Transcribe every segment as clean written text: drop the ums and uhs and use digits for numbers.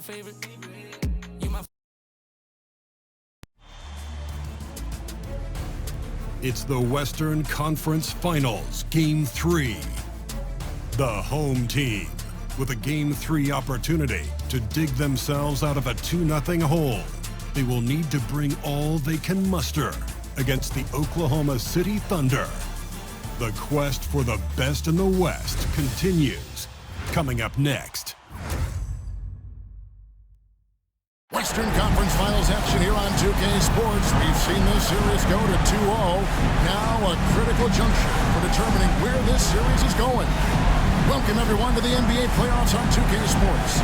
my favorite. You my. It's the Western Conference Finals, Game 3. The home team, with a Game 3 opportunity to dig themselves out of a 2-0 hole. They will need to bring all they can muster against the Oklahoma City Thunder. The quest for the best in the West continues. Coming up next. Western Conference Finals action here on 2K Sports. We've seen this series go to 2-0. Now a critical juncture for determining where this series is going. Welcome everyone to the NBA playoffs on 2K Sports.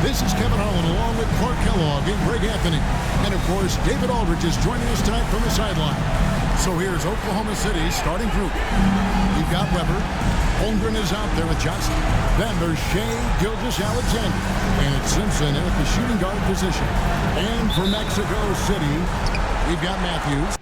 This is Kevin Holland along with Clark Kellogg and Greg Anthony. And of course, David Aldridge is joining us tonight from the sideline. So here's Oklahoma City's starting group. You've got Weber. Holmgren is out there with Johnson. Then there's Shea Gilgeous-Alexander. And it's Simpson at the shooting guard position. And for Mexico City, we've got Matthews.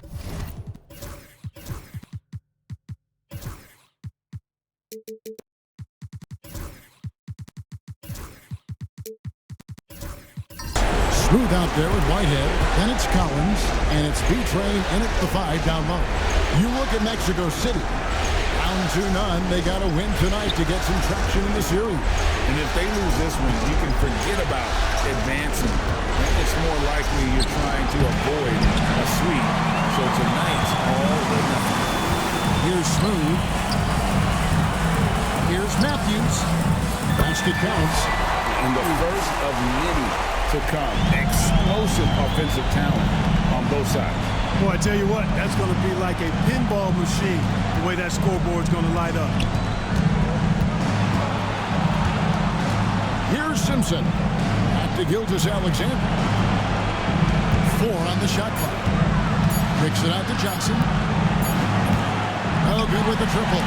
Smooth out there with Whitehead. Then it's Collins. And it's B-Train in at the 5 down low. You look at Mexico City. Down 2-0. They got to win tonight to get some traction in the series. And if they lose this one, you can forget about advancing. It's more likely you're trying to avoid a sweep. So tonight's all or nothing. Here's Smooth. Here's Matthews. Basket counts. And the first of many to come. Explosive offensive talent on both sides. Boy, I tell you what, that's going to be like a pinball machine, the way that scoreboard's going to light up. Here's Simpson. Back to Gilgeous-Alexander. 4 on the shot clock. Kicks it out to Johnson. Oh, good with the triple.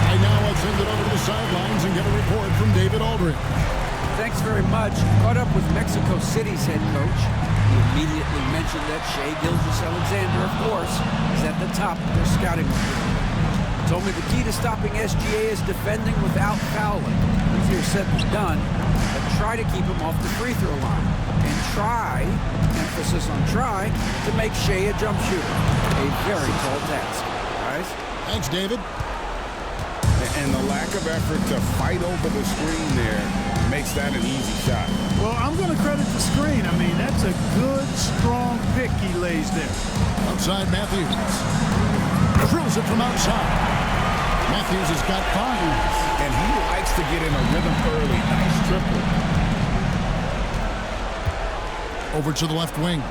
Right now, let's send it over to the sidelines and get a report from David Aldridge. Thanks very much. Caught up with Mexico City's head coach. He immediately mentioned that Shea Gilgeous-Alexander, of course, is at the top of their scouting report. Told me the key to stopping SGA is defending without fouling. Easier said than done, but try to keep him off the free throw line. And try, emphasis on try, to make Shea a jump shooter. A very tall task. Guys? Thanks, David. And the lack of effort to fight over the screen there makes that an easy shot. Well, I'm going to credit the screen. I mean, that's a good, strong pick he lays there. Outside Matthews. Drills it from outside. Matthews has got 5. And he likes to get in a rhythm early. Nice triple. Over to the left wing.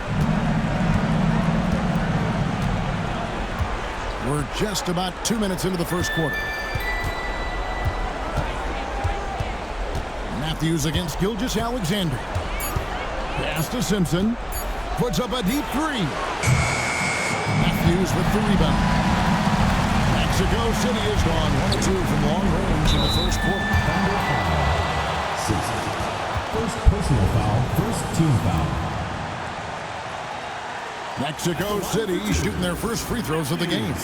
We're just about 2 minutes into the first quarter. Matthews against Gilgeous-Alexander. Pass to Simpson. Puts up a deep 3. Matthews with the rebound. Mexico City is gone 1-2 from long range in the first quarter. Simpson. First personal foul, first team foul. Mexico City shooting their first free throws of the game.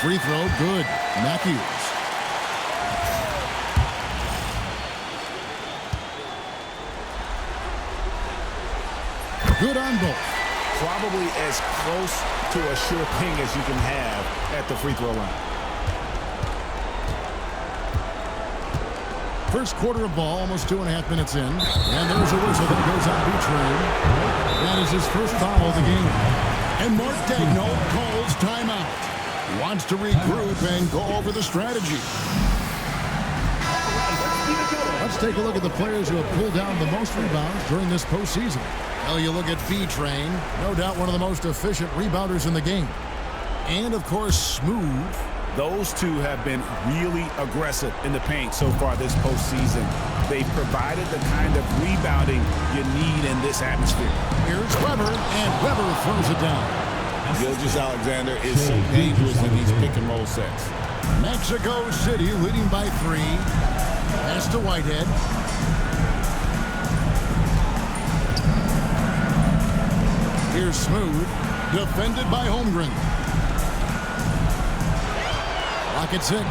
Free throw, good. Matthews. Good on both. Probably as close to a sure ping as you can have at the free throw line. First quarter of ball, almost 2.5 minutes in. And there's a whistle that goes on B-Train. That is his first foul of the game. And Mark Daigneault calls timeout. Wants to regroup and go over the strategy. Let's take a look at the players who have pulled down the most rebounds during this postseason. Well, you look at B-Train, no doubt one of the most efficient rebounders in the game. And, of course, Smooth. Those two have been really aggressive in the paint so far this postseason. They've provided the kind of rebounding you need in this atmosphere. Here's Weber, and Weber throws it down. Gilgeous-Alexander is so dangerous in these pick-and-roll sets. Mexico City leading by 3. Pass to Whitehead. Here's Smooth, defended by Holmgren. Clock at 6.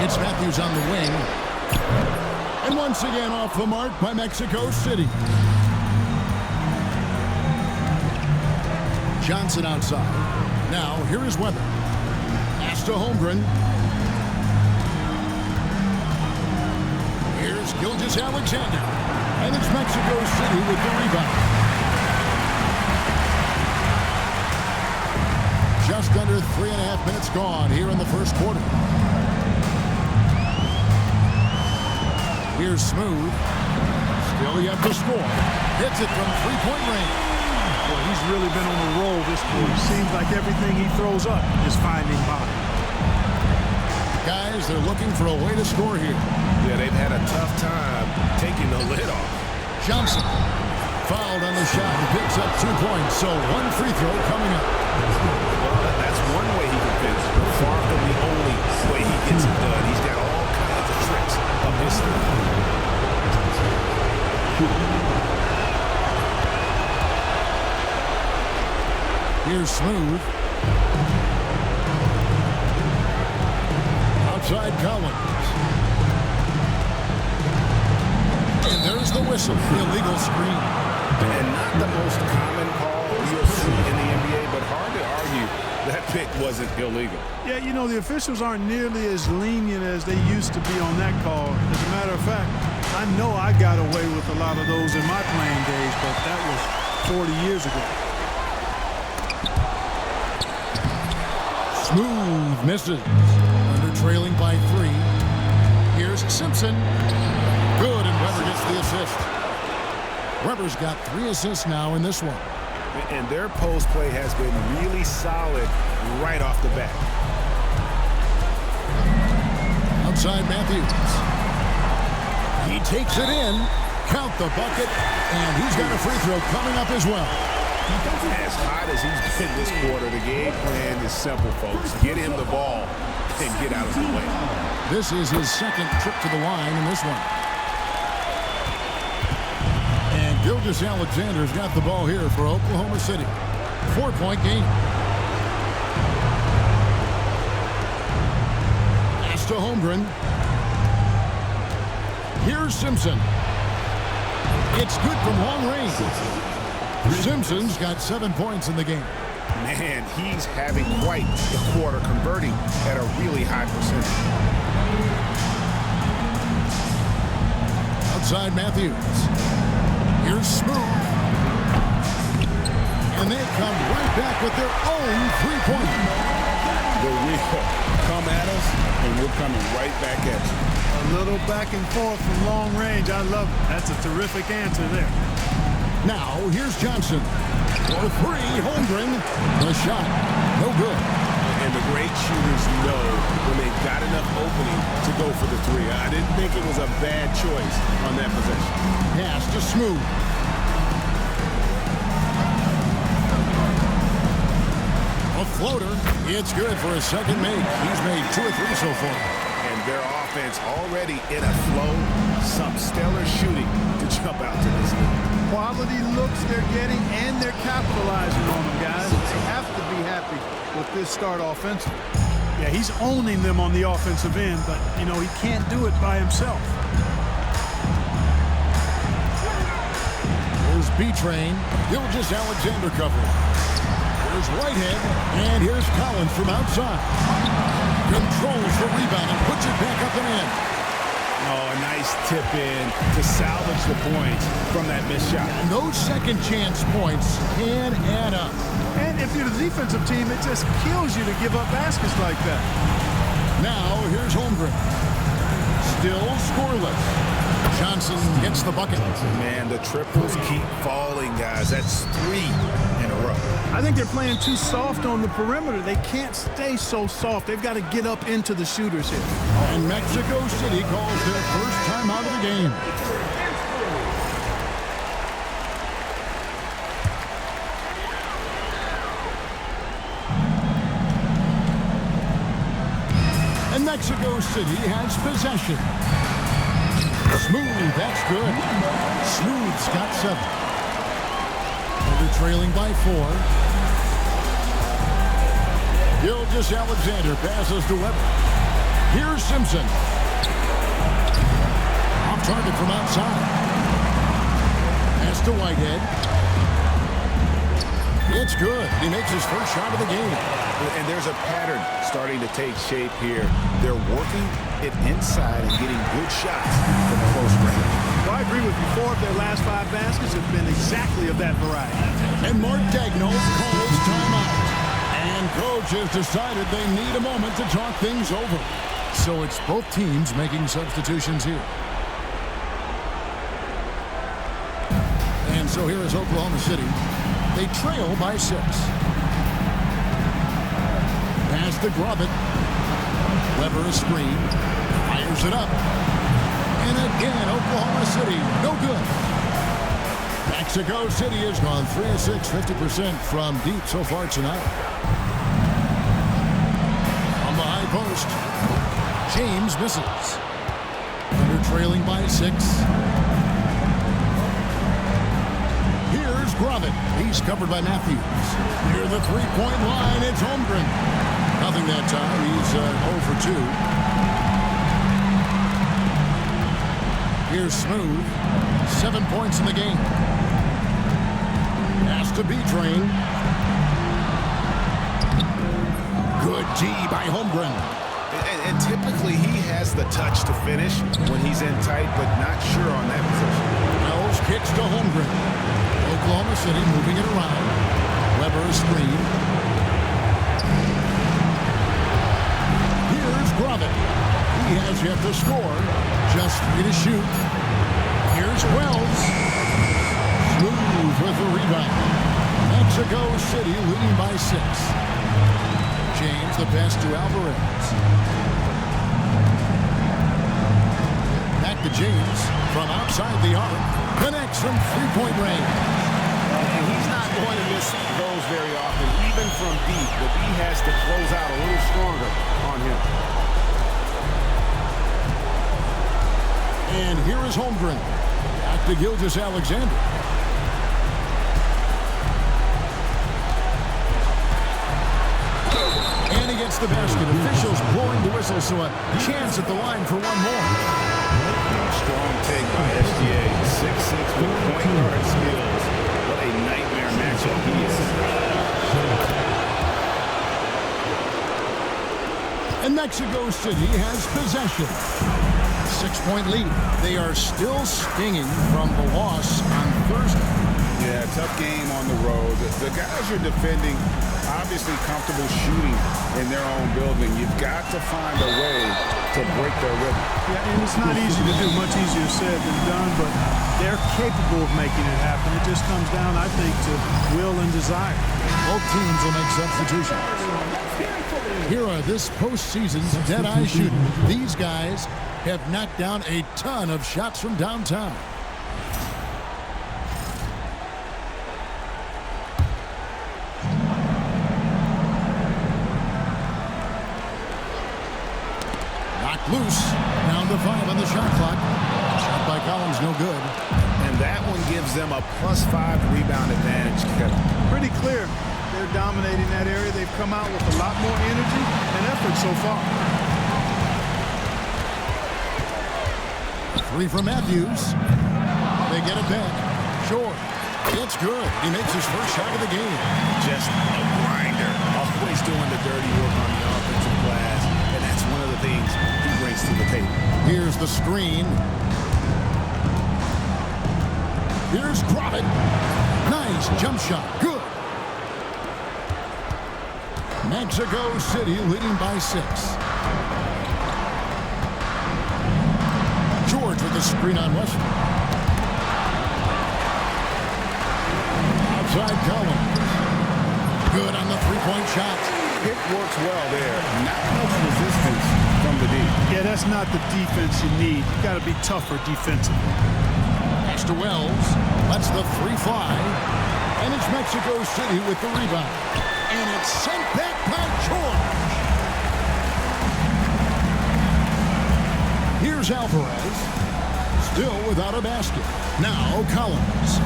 It's Matthews on the wing. And once again off the mark by Mexico City. Johnson outside. Now, here is Weber. Pass to Holmgren. Here's Gilgeous-Alexander. And it's Mexico City with the rebound. Just under 3.5 minutes gone here in the first quarter. Here's Smooth. Still yet to score. Hits it from three-point range. Well, he's really been on a roll this quarter. Seems like everything he throws up is finding bottom. Guys, they're looking for a way to score here. Yeah, they've had a tough time taking the lid off. Johnson fouled on the shot and picks up 2 points. So one free throw coming up. Well, that's one way he can finish, but far from the only way he gets it done. He's got all kinds of tricks up his sleeve. Here's Smooth. Outside Collins. And there's the whistle. Illegal screen. And not the most common call you'll see in the NBA, but hard to argue that pick wasn't illegal. Yeah, you know, the officials aren't nearly as lenient as they used to be on that call. As a matter of fact, I know I got away with a lot of those in my playing days, but that was 40 years ago. Smooth misses. Under trailing by 3. Here's Simpson. Good, and Weber gets the assist. Weber's got 3 assists now in this one. And their post play has been really solid right off the bat. Outside Matthews. He takes it in. Count the bucket. And he's got a free throw coming up as well. As hot as he's been this quarter, the game plan is simple, folks. Get him the ball and get out of the way. This is his second trip to the line in this one. And Gilgeous-Alexander's got the ball here for Oklahoma City. 4-point game. Pass to Holmgren. Here's Simpson. It's good from long range. Simpson's got 7 points in the game. Man, he's having quite the quarter, converting at a really high percentage. Outside Matthews. Here's Smooth. And they come right back with their own 3-pointer. The real come at us, and we're coming right back at you. A little back and forth from long range. I love it. That's a terrific answer there. Now, here's Johnson. For 3, Holmgren. The shot, no good. And the great shooters know when they've got enough opening to go for the 3. I didn't think it was a bad choice on that possession. Pass to Smooth. A floater. It's good for a second make. He's made 2 or 3 so far. And their offense already in a flow. Some stellar shooting to jump out to this league. Quality looks they're getting, and they're capitalizing on them, guys. They have to be happy with this start offensively. Yeah, he's owning them on the offensive end, but, you know, he can't do it by himself. Here's B-Train. Gilgeous-Alexander covering. Here's Whitehead, and here's Collins from outside. Controls the rebound and puts it back up and in. Oh, a nice tip in to salvage the points from that missed shot. Those second chance points can add up. And if you're the defensive team, it just kills you to give up baskets like that. Now, here's Holmgren. Still scoreless. Johnson gets the bucket. Man, the triples keep falling, guys. That's 3 in a row. I think they're playing too soft on the perimeter. They can't stay so soft. They've got to get up into the shooters here. And Mexico City calls their first time out of the game. And Mexico City has possession. Smooth, that's good. Smooth's got 7. They're trailing by 4. Gilgeous-Alexander passes to Weber. Here's Simpson. Off target from outside. Pass to Whitehead. It's good. He makes his first shot of the game. And there's a pattern starting to take shape here. They're working it inside and getting good shots from close range. Well, I agree with you. 4 of their last 5 baskets have been exactly of that variety. And Mark Daigneault calls timeout. And coach has decided they need a moment to talk things over. So it's both teams making substitutions here. And so here is Oklahoma City. They trail by 6. Pass to Grovett. Weber a screen. Fires it up. And again, Oklahoma City, no good. Mexico City has gone 3 of 6, 50% from deep so far tonight. On the high post, James misses. They're trailing by 6. Here's Grovett. He's covered by Matthews. Near the three-point line, it's Holmgren. Nothing that time. He's 0 for 2. Here's Smooth. 7 points in the game. Pass to B-Train. Good D by Holmgren. And typically he has the touch to finish when he's in tight, but not sure on that position. Wells kicks to Holmgren. Oklahoma City moving it around. Weber a screen. Here's Grovett. He has yet to score. Just 3 to shoot. Here's Wells. Smooth with the rebound. Mexico City leading by 6. James, the pass to Alvarez. Back to James from outside the arc. Connects from three-point range. And he's not going to miss those very often, even from deep. But he has to close out a little stronger on him. And here is Holmgren. Back to Gilgeous-Alexander. And he gets the basket. Officials blowing the whistle, so a chance at the line for one more. Strong take by SGA. 6'6" with point guard skills. What a nightmare matchup he is. And Mexico City has possession. 6-point lead. They are still stinging from the loss on Thursday. Yeah, tough game on the road. The guys are defending, obviously comfortable shooting in their own building. You've got to find a way to break their rhythm. Yeah, and it's not easy to do, much easier said than done, but they're capable of making it happen. It just comes down, I think, to will and desire. Both teams will make substitutions. Here are this postseason's dead-eye shooting. These guys have knocked down a ton of shots from downtown. Knocked loose. Down to 5 on the shot clock. Shot by Collins, no good. And that one gives them a +5 rebound advantage, Kevin. Pretty clear. They're dominating that area. They've come out with a lot more energy and effort so far. 3 from Matthews. They get it back. Short. It's good. He makes his first shot of the game. Just a grinder. Always doing the dirty work on the offensive glass. And that's one of the things he brings to the table. Here's the screen. Here's Grovett. Nice jump shot. Good. Mexico City leading by 6. George with the screen on Westbrook. Outside Collins. Good on the three-point shot. It works well there. Not much resistance from the D. Yeah, that's not the defense you need. You got to be tougher defensively. Pass to Wells. Lets the 3 fly. And it's Mexico City with the rebound. And it's sent back by George. Here's Alvarez. Still without a basket. Now Collins.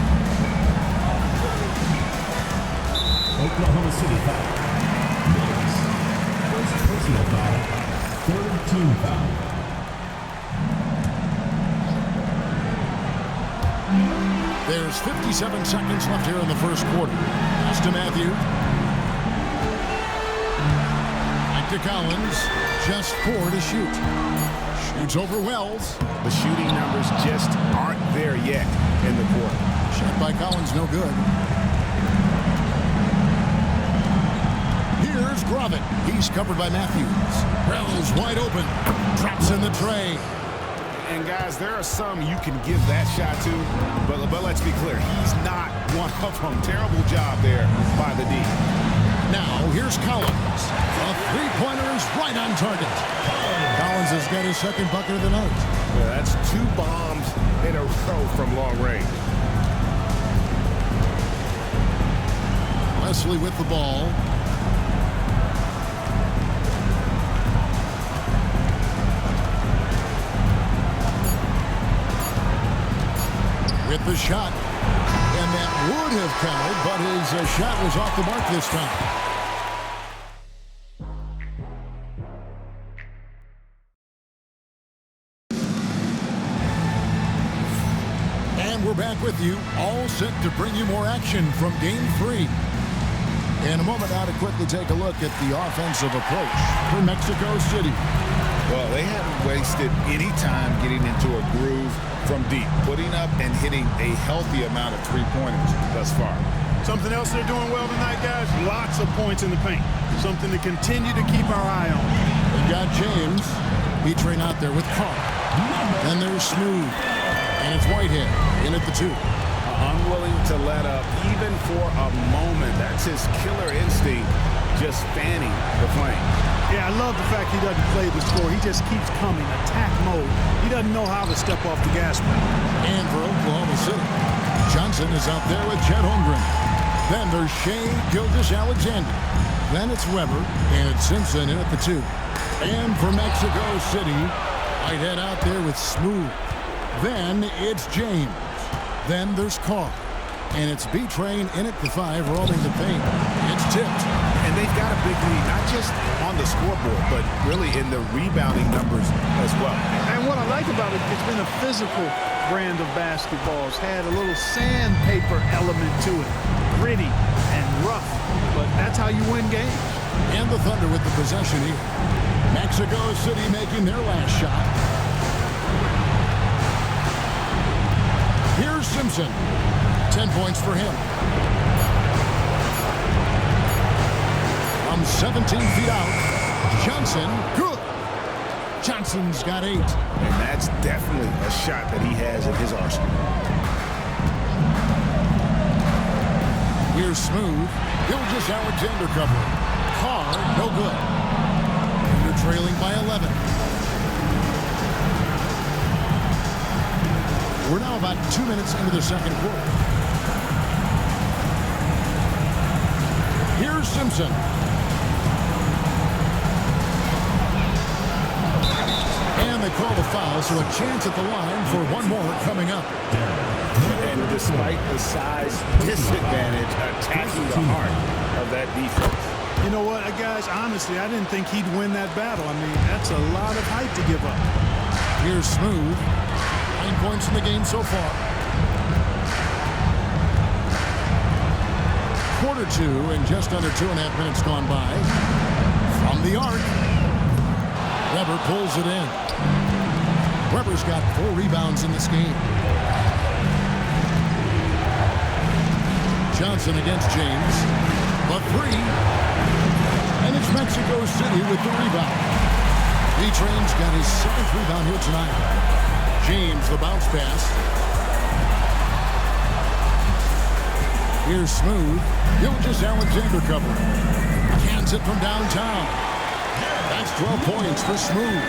Oklahoma City foul. First personal foul. Third team foul. There's 57 seconds left here in the first quarter. Pass to Matthew. Back to Collins. Just 4 to shoot. Shoots over Wells. The shooting numbers just aren't there yet in the quarter. Shot by Collins, no good. Here's Grovit. He's covered by Matthews. Wells wide open. Drops in the tray. And guys, there are some you can give that shot to, but let's be clear, he's not one of them. Terrible job there by the D. Now, here's Collins. A three-pointer is right on target. Collins has got his second bucket of the night. Yeah, that's 2 bombs in a row from long range. Wesley with the ball. With the shot. And that would have counted, but his shot was off the mark this time. And we're back with you, all set to bring you more action from Game 3. In a moment now to quickly take a look at the offensive approach for Mexico City. Well, they haven't wasted any time getting into a groove from deep, putting up and hitting a healthy amount of three-pointers thus far. Something else they're doing well tonight, guys, lots of points in the paint. Something to continue to keep our eye on. We got James. Beatrain out there with Carr. Then there's Smooth. And it's Whitehead in at the 2. Unwilling to let up even for a moment. That's his killer instinct, just fanning the flame. Yeah, I love the fact he doesn't play the score. He just keeps coming, attack mode. He doesn't know how to step off the gas pedal. And for Oklahoma City, Johnson is out there with Chet Holmgren. Then there's Shea Gilgeous-Alexander. Then it's Weber, and it's Simpson in at the 2. And for Mexico City, Whitehead out there with Smooth. Then it's James. Then there's Carr. And it's Beatrain in at the 5, rolling the paint. It's tipped. And they've got a big lead, not just on the scoreboard, but really in the rebounding numbers as well. And what I like about it, it's been a physical brand of basketball. It's had a little sandpaper element to it. Gritty and rough, but that's how you win games. And the Thunder with the possession here. Mexico City making their last shot. Here's Simpson. 10 points for him. From 17 feet out, Johnson, good. Johnson's got 8. And that's definitely a shot that he has in his arsenal. Here's Smooth. Gilgeous-Alexander covering. Carr, no good. And they're trailing by 11. We're now about 2 minutes into the second quarter. Here's Simpson. And they call the foul, so a chance at the line for one more coming up. And despite the size disadvantage, attacking the heart of that defense. You know what, guys, honestly, I didn't think he'd win that battle. I mean, that's a lot of height to give up. Here's Smooth. 9 points in the game so far. Quarter 2 and just under 2.5 minutes gone by. From the arc. Weber pulls it in. Weber's got 4 rebounds in this game. Johnson against James. The 3. And it's Mexico City with the rebound. Beatrain's got his 7th rebound here tonight. James, the bounce pass. Here's Smooth. Gilgeous-Alexander covering. Cans it from downtown. That's 12 points for Smooth.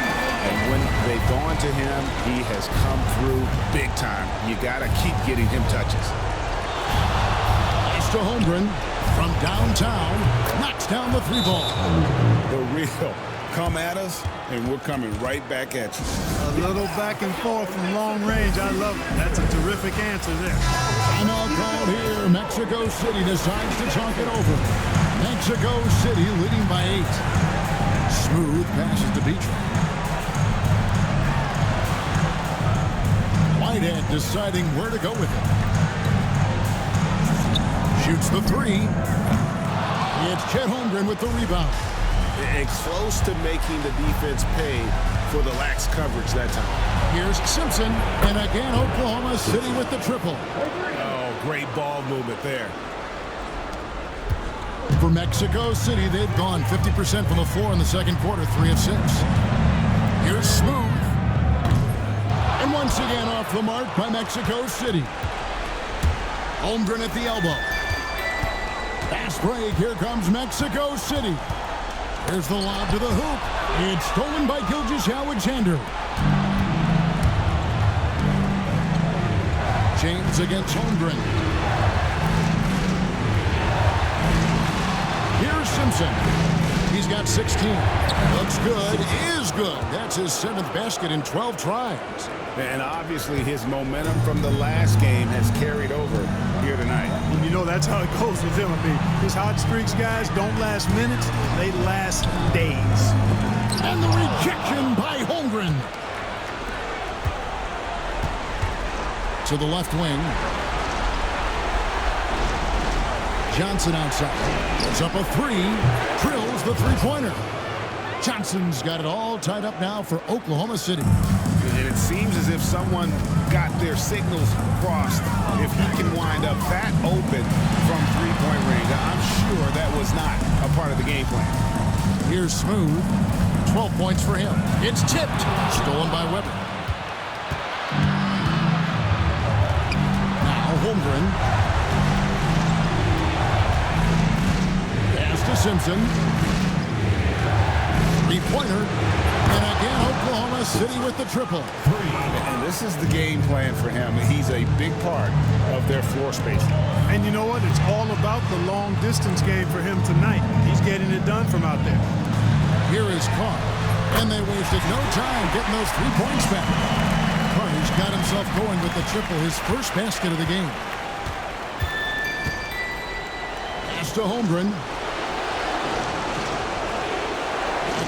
And when they've gone to him, he has come through big time. You got to keep getting him touches. Nice to Holmgren from downtown. Knocks down the 3 ball. The real come at us, and we're coming right back at you. A little back and forth from long range. I love it. That's a terrific answer there. Timeout called here. Mexico City decides to talk it over. Mexico City leading by 8. Smooth passes to Beatrain. Whitehead deciding where to go with it. Shoots the three. It's Chet Holmgren with the rebound. It's close to making the defense pay for the lax coverage that time. Here's Simpson, and again Oklahoma City with the triple. Oh, great ball movement there. For Mexico City, they've gone 50% from the floor in the second quarter, 3 of 6. Here's Smooth. And once again off the mark by Mexico City. Holmgren at the elbow. Fast break, here comes Mexico City. Here's the lob to the hoop. It's stolen by Gilgeous-Alexander. James against Holmgren. Here's Simpson. He's got 16. Looks good, is good. That's his 7th basket in 12 tries. And obviously his momentum from the last game has carried over here tonight. And you know that's how it goes with him. I mean, his hot streaks, guys, don't last minutes. They last days. And the rejection by Holmgren. To the left wing. Johnson outside. Puts up a three. Drills the three-pointer. Johnson's got it all tied up now for Oklahoma City. And it seems as if someone got their signals crossed. If he can wind up that open from three-point range, I'm sure that was not a part of the game plan. Here's Smooth. 12 points for him. It's tipped. Stolen by Weber. Now Holmgren. Pass to Simpson. Three-pointer. And again, Oklahoma City with the triple. And this is the game plan for him. He's a big part of their floor spacing. And you know what? It's all about the long-distance game for him tonight. He's getting it done from out there. Here is Carr. And they wasted no time getting those 3 points back. Carr's got himself going with the triple, his first basket of the game. Pass to Holmgren.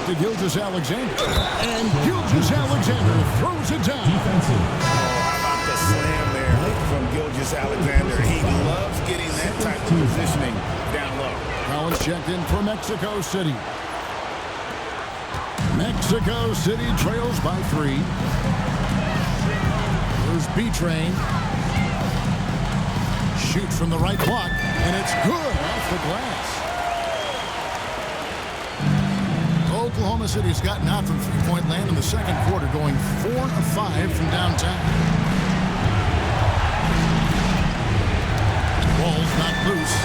To Gilgeous-Alexander. And Gilgeous-Alexander throws it down. How about the slam there from Gilgeous-Alexander? He loves getting that type of positioning down low. Collins checked in for Mexico City. Mexico City trails by 3. Here's B-Train. Shoots from the right block, and it's good off the glass. Oklahoma City's gotten out from three-point land in the second quarter, going 4 of 5 from downtown. Ball's not loose.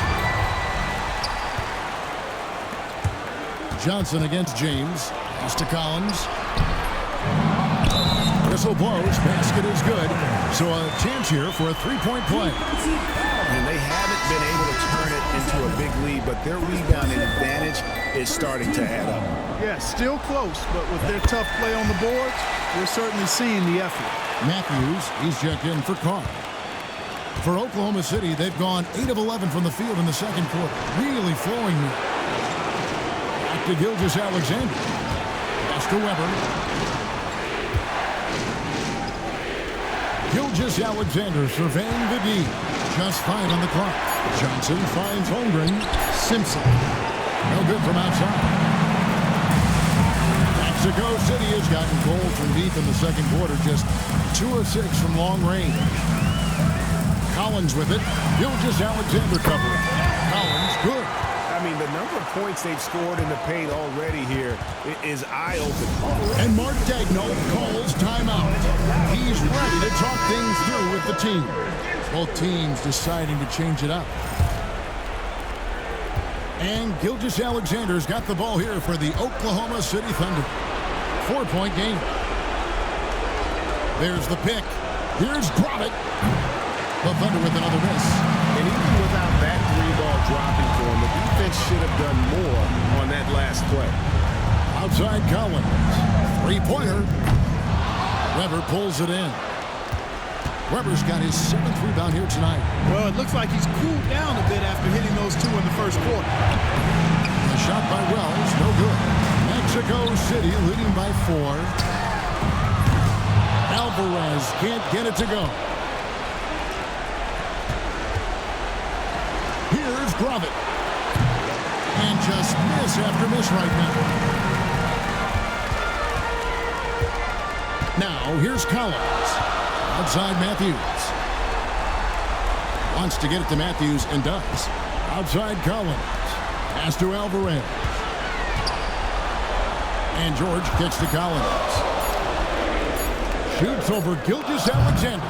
Johnson against James. Pass to Collins. Whistle blows. Basket is good. So a chance here for a three-point play. And they haven't been able to turn it into a big lead, but their rebounding advantage is starting to add up. Yeah, still close, but with their tough play on the boards, we're certainly seeing the effort. Matthews, he's checked in for Carr. For Oklahoma City, they've gone 8 of 11 from the field in the second quarter. Really flowing here. Back to Gilgeous-Alexander. Pass to Weber. Gilgeous-Alexander surveying the D. Just 5 on the clock. Johnson finds Holmgren. Simpson. No good from outside. Mexico City has gotten cold from deep in the second quarter. Just 2 of 6 from long range. Collins with it. Gilgeous-Alexander covering. Collins good. I mean, the number of points they've scored in the paint already here is eye-opening. And Mark Daigneault calls timeout. He's ready to talk things through with the team. Both teams deciding to change it up. And Gilgeous-Alexander's got the ball here for the Oklahoma City Thunder. 4-point game. There's the pick. Here's Gromit. The Thunder with another miss. And even without that 3-ball dropping for him, the defense should have done more on that last play. Outside Collins. 3-pointer. Weber pulls it in. Weber's got his 7th rebound here tonight. Well, it looks like he's cooled down a bit after hitting those 2 in the first quarter. A shot by Wells, no good. Mexico City leading by 4. Alvarez can't get it to go. Here's Gravett. And just miss after miss right now. Now, here's Collins. Outside Matthews. Wants to get it to Matthews and does. Outside Collins. Pass to Alvarez. And George kicks to Collins. Shoots over Gilgeous-Alexander.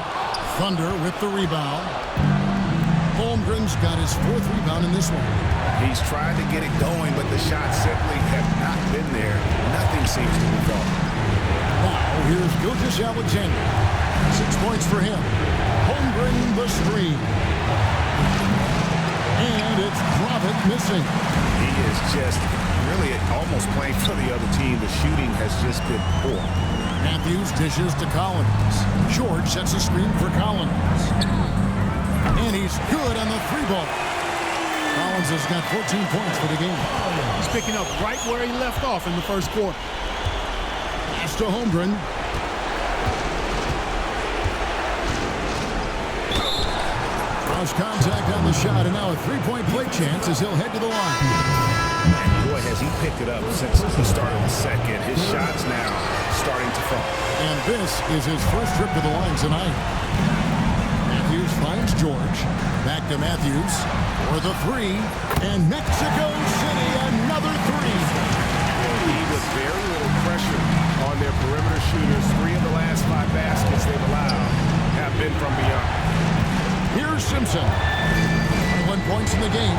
Thunder with the rebound. Holmgren's got his 4th rebound in this one. He's tried to get it going, but the shots simply have not been there. Nothing seems to be falling. Now, here's Gilgeous-Alexander. 6 points for him. Holmgren the screen. And it's Gravett missing. He is just really almost playing for the other team. The shooting has just been poor. Matthews dishes to Collins. George sets a screen for Collins. And he's good on the 3-ball. Collins has got 14 points for the game. He's picking up right where he left off in the first quarter. Pass to Holmgren. Cross contact on the shot, and now a 3-point play chance as he'll head to the line. And boy, has he picked it up since the start of the second. His shots now starting to fall. And this is his first trip to the line tonight. Matthews finds George. Back to Matthews for the 3. And Mexico City, another 3. With very little pressure on their perimeter shooters. 3 of the last 5 baskets they've allowed have been from beyond. Here's Simpson. 1 points in the game.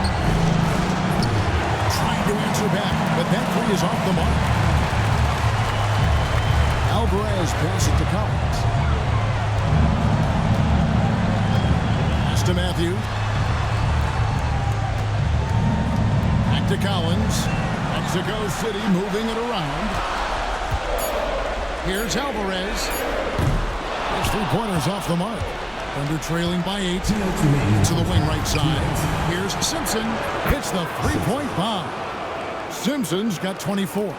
Trying to answer back, but that 3 is off the mark. Alvarez passes it to Collins. Pass to Matthew. Back to Collins. Mexico City moving it around. Here's Alvarez. His 3-pointers off the mark. Thunder trailing by 8 to the wing right side. Here's Simpson. Hits the 3-point bomb. Simpson's got 24.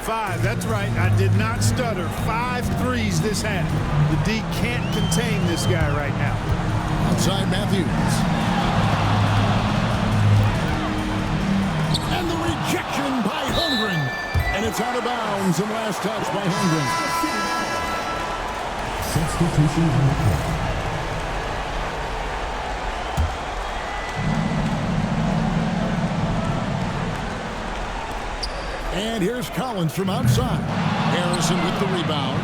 5, that's right. I did not stutter. 5 threes this half. The D can't contain this guy right now. Outside Matthews. And the rejection by Holmgren. And it's out of bounds and last touch by Holmgren. Substitution on the court. And here's Collins from outside. Harrison with the rebound.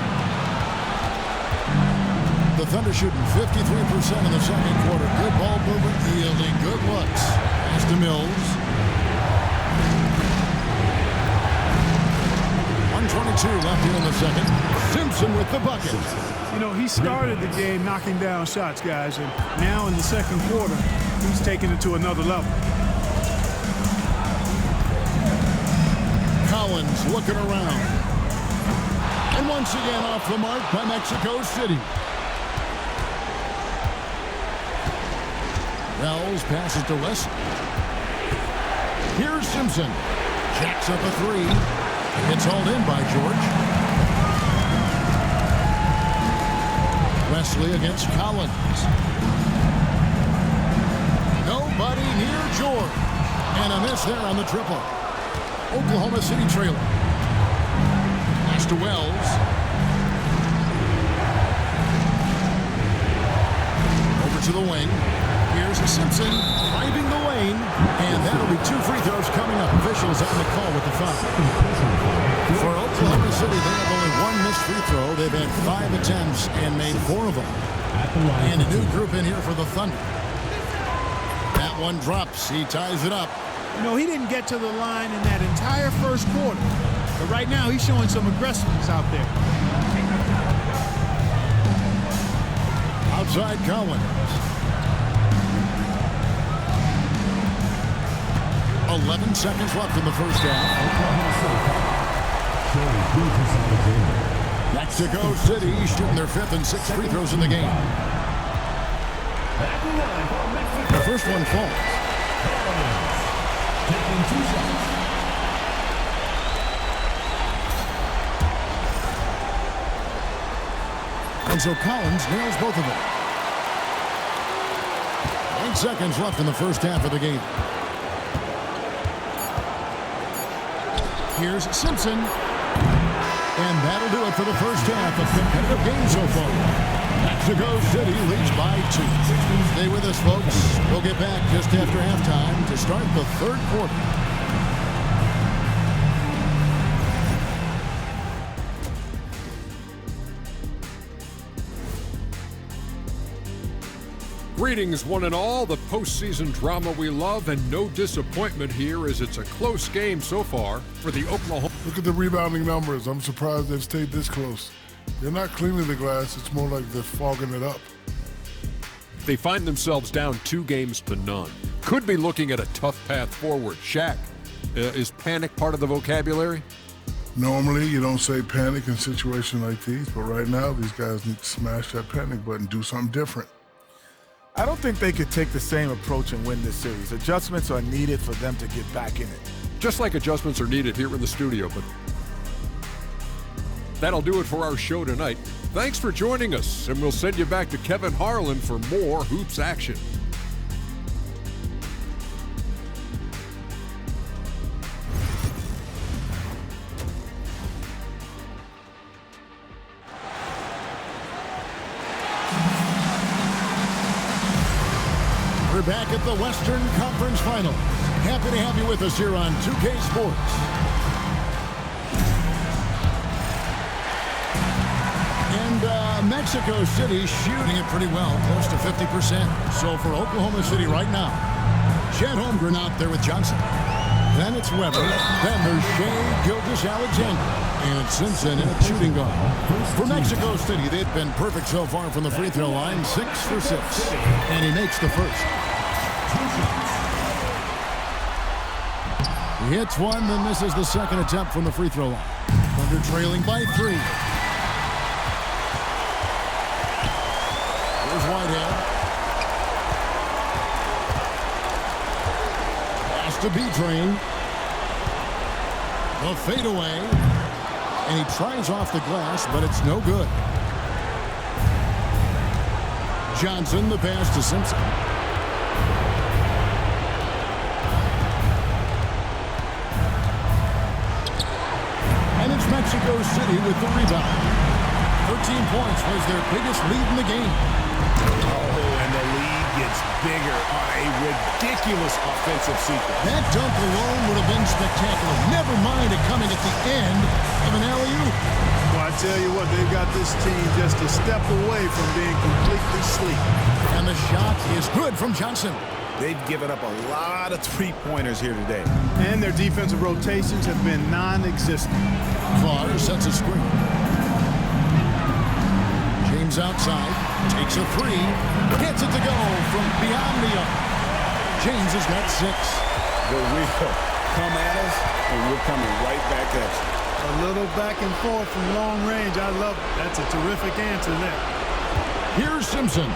The Thunder shooting 53% in the second quarter. Good ball movement, yielding good looks. Pass to Mills. 1:22 left here in the second. Simpson with the bucket. You know, he started the game knocking down shots, guys, and now in the second quarter, he's taking it to another level. Collins looking around. And once again off the mark by Mexico City. Wells passes to Wesley. Here's Simpson. Jacks up a 3. It's hauled in by George. Wesley against Collins. Nobody near George. And a miss there on the triple. Oklahoma City trailer. Pass to Wells. Over to the wing. Here's Simpson driving the lane. And that'll be 2 free throws coming up. Officials on the call with the foul. For Oklahoma City, they have only 1 missed free throw. They've had 5 attempts and made 4 of them. And a new group in here for the Thunder. That one drops. He ties it up. You know, he didn't get to the line in that entire first quarter. But right now, he's showing some aggressiveness out there. Outside Collins. 11 seconds left in the first half. Mexico City shooting their 5th and 6th free throws in the game. The first one falls. Taking 2 shots. And so Collins nails both of them. 9 seconds left in the first half of the game. Here's Simpson. And that'll do it for the first half of competitive game so far. Mexico City leads by 2. Stay with us, folks. We'll get back just after halftime to start the third quarter. Greetings, one and all. The postseason drama we love, and no disappointment here as it's a close game so far for the Oklahoma. Look at the rebounding numbers. I'm surprised they've stayed this close. They're not cleaning the glass. It's more like they're fogging it up. They find themselves down 2 games to none. Could be looking at a tough path forward. Shaq, is panic part of the vocabulary? Normally, you don't say panic in situations like these, but right now, these guys need to smash that panic button, do something different. I don't think they could take the same approach and win this series. Adjustments are needed for them to get back in it. Just like adjustments are needed here in the studio, but that'll do it for our show tonight. Thanks for joining us, and we'll send you back to Kevin Harlan for more hoops action. We're back at the Western Conference Final. Happy to have you with us here on 2K Sports. And Mexico City shooting it pretty well, close to 50%. So for Oklahoma City right now, Chet Holmgren out there with Johnson. Then it's Weber. Then there's Shea Gilgeous-Alexander. And Simpson in a shooting guard. For Mexico City, they've been perfect so far from the free throw line, 6 for 6. And he makes the first. He hits one, then misses the second attempt from the free throw line. Thunder trailing by 3. Here's Whitehead. Pass to B-Train. The fadeaway. And he tries off the glass, but it's no good. Johnson, the pass to Simpson. And it's Mexico City with the rebound. 13 points was their biggest lead in the game. Oh, and the lead gets bigger on a ridiculous offensive sequence. That dunk alone would have been spectacular. Never mind it coming at the end of an alley-oop. Well, I tell you what, they've got this team just a step away from being completely asleep. And the shot is good from Johnson. They've given up a lot of three-pointers here today. And their defensive rotations have been non-existent. Clark sets a screen. James outside, takes a 3, gets it to go from beyond the arc. James has got 6. The real come at us, and we're coming right back at you. A little back and forth from long range. I love it. That's a terrific answer there. Here's Simpson.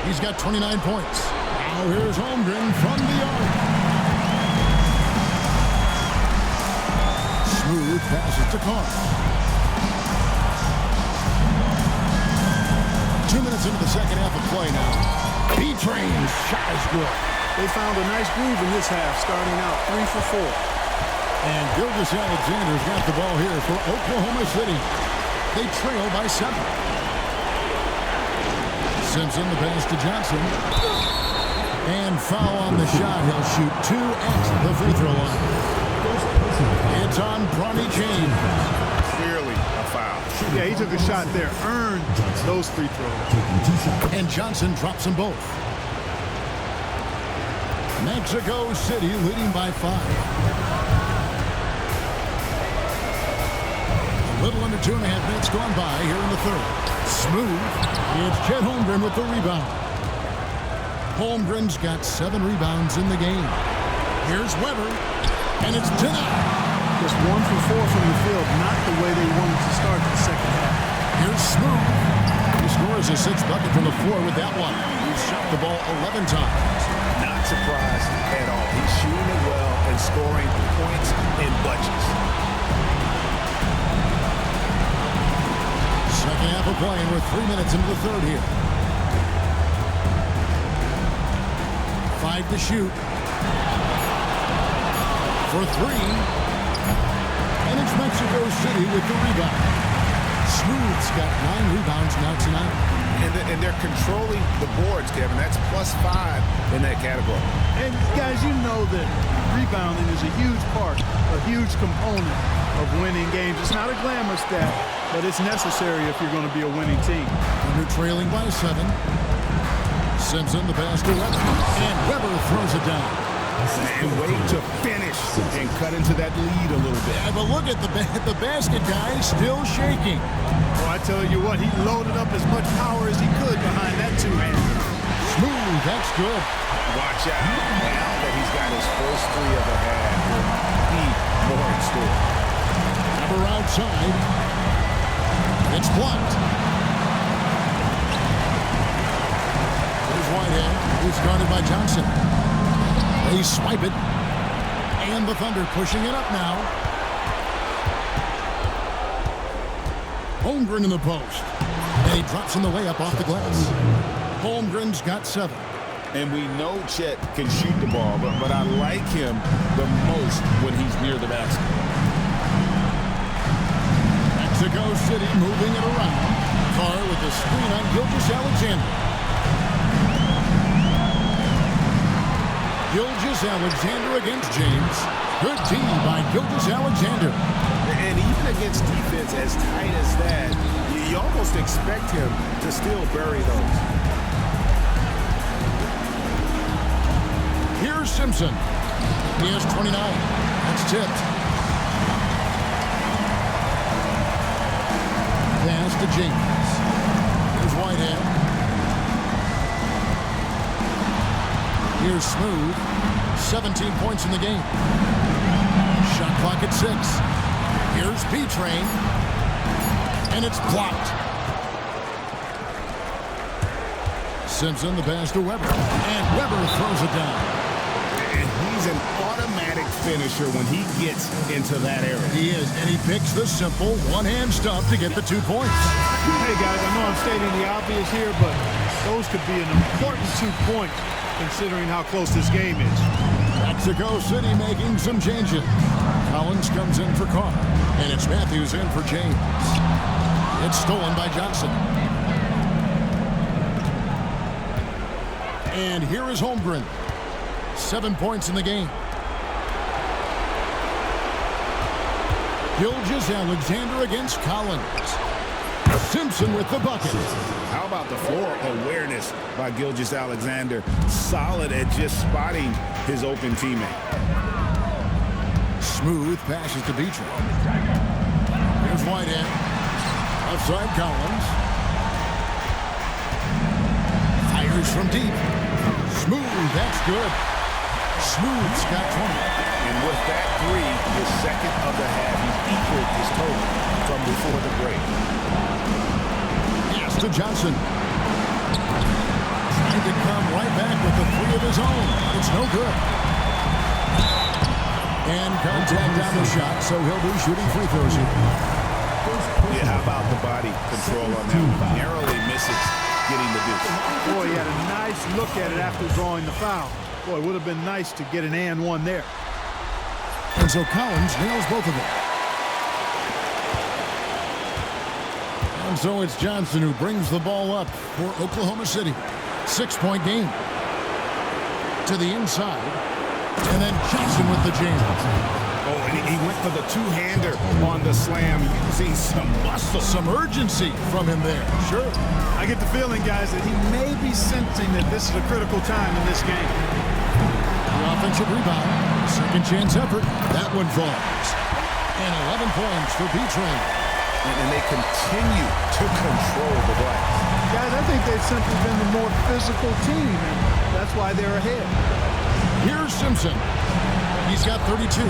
He's got 29 points. Now here's Holmgren from the arc. Smooth passes to Clark. 2 minutes into the second half of play now. B-Train's shot is good. They found a nice groove in this half, starting out 3 for 4. And Gilgeous-Alexander's got the ball here for Oklahoma City. They trail by 7. Simpson, the pass to Johnson. And foul on the shot. He'll shoot 2 at the free throw line. It's on Bronny James. Clearly a foul. Yeah, he took a shot there, earned those free throws. And Johnson drops them both. Mexico City leading by 5. A little under 2.5 minutes gone by here in the third. Smooth. It's Chet Holmgren with the rebound. Holmgren's got 7 rebounds in the game. Here's Weber, and it's denied. Just 1 for 4 from the field, not the way they wanted to start the second half. Here's Smooth. He scores a 6th bucket from the floor with that one. He's shot the ball 11 times. Not surprised at all. He's shooting it well and scoring points in bunches. Second half of play, and we're 3 minutes into the third here. 5 to shoot. For 3. And it's Mexico City with the rebound. Smooth's got 9 rebounds now tonight. And they're controlling the boards, Kevin. That's +5 in that category. And guys, you know that rebounding is a huge part, a huge component of winning games. It's not a glamour stat, but it's necessary if you're going to be a winning team. And they're trailing by 7. Simpson, the pass to Weber. And Weber throws it down. And wait to finish and cut into that lead a little bit. Yeah, but look at the basket, guys, still shaking. Well, I tell you what, he loaded up as much power as he could behind that two-hander. Smooth, that's good. Watch out. Now that he's got his first 3 of the half, there'll be more in store. Weber outside. It's blocked. Here's Whitehead, who's guarded by Johnson. They swipe it. And the Thunder pushing it up now. Holmgren in the post. And he drops in the layup off the glass. Holmgren's got 7. And we know Chet can shoot the ball, but I like him the most when he's near the basket. Mexico City moving it around. Carr with the screen on Gilgeous-Alexander. Gilgeous-Alexander against James. Good D by Gilgeous-Alexander. And even against defense as tight as that, you almost expect him to still bury those. Here's Simpson. He has 29. That's tipped. Pass to James. Here's Whitehead. Here's Smooth. 17 points in the game. Shot clock at 6. Here's B-Train. And it's blocked. Simpson, the pass to Weber. And Weber throws it down. And he's an automatic finisher when he gets into that area. He is, and he picks the simple one-hand stuff to get the 2 points. Hey, guys, I know I'm stating the obvious here, but those could be an important 2 points considering how close this game is. Mexico City making some changes. Collins comes in for Carr, and it's Matthews in for James. It's stolen by Johnson. And here is Holmgren. 7 points in the game. Gilgeous-Alexander against Collins. Simpson with the bucket. How about the floor awareness by Gilgeous-Alexander? Solid at just spotting his open teammate. Smooth passes to Beecher. Here's Whitehead. Outside Collins. Fires from deep. Smooth, that's good. Smooth's got 20. And with that 3, his second of the half, he's equaled his total from before the break. Pass to Johnson. Trying to come right back with the 3 of his own. It's no good. And contact on the shot, so he'll be shooting free throws here. Yeah, how about the body control on that? Narrowly misses getting the deuce. Boy, he had a nice look at it after drawing the foul. Boy, it would have been nice to get an and one there. And so Collins nails both of them. And so it's Johnson who brings the ball up for Oklahoma City. 6-point game. To the inside. And then Johnson with the jam. Oh, and he went for the two-hander on the slam, using some muscle. Some urgency from him there. Sure. I get the feeling, guys, that he may be sensing that this is a critical time in this game. The offensive rebound. Second chance effort. That one falls. And 11 points for B-Train. And they continue to control the glass. Guys, I think they've simply been the more physical team, and that's why they're ahead. Here's Simpson. He's got 32.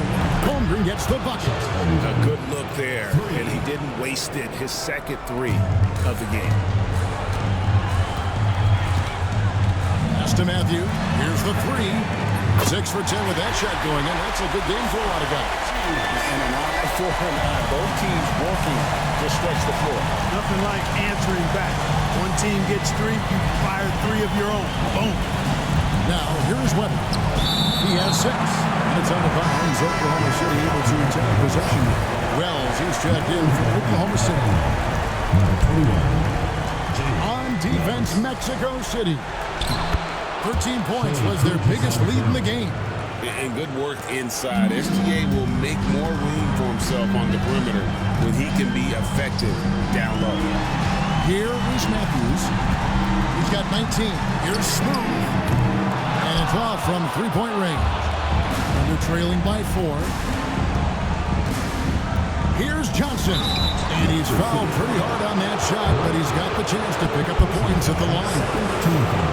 Holmgren gets the bucket. A good look there, and he didn't waste it. His second 3 of the game. Pass to Matthew. Here's the 3. 6 for 10 with that shot going in. That's a good game for a lot of guys. And an eye for an eye. Both teams working to stretch the floor. Nothing like answering back. One team gets 3, you fire 3 of your own. Boom. Now, here is Webber. He has 6. And it's out of bounds. Oklahoma City able to take possession. Wells, he's checked in for Oklahoma City. On defense, Mexico City. 13 points was their biggest lead in the game. And good work inside. SGA will make more room for himself on the perimeter when he can be effective down low. Here is Matthews. He's got 19. Here's Smooth. And it's off from three-point range. And they're trailing by 4. Here's Johnson. And he's fouled pretty hard on that shot, but he's got the chance to pick up the points at the line.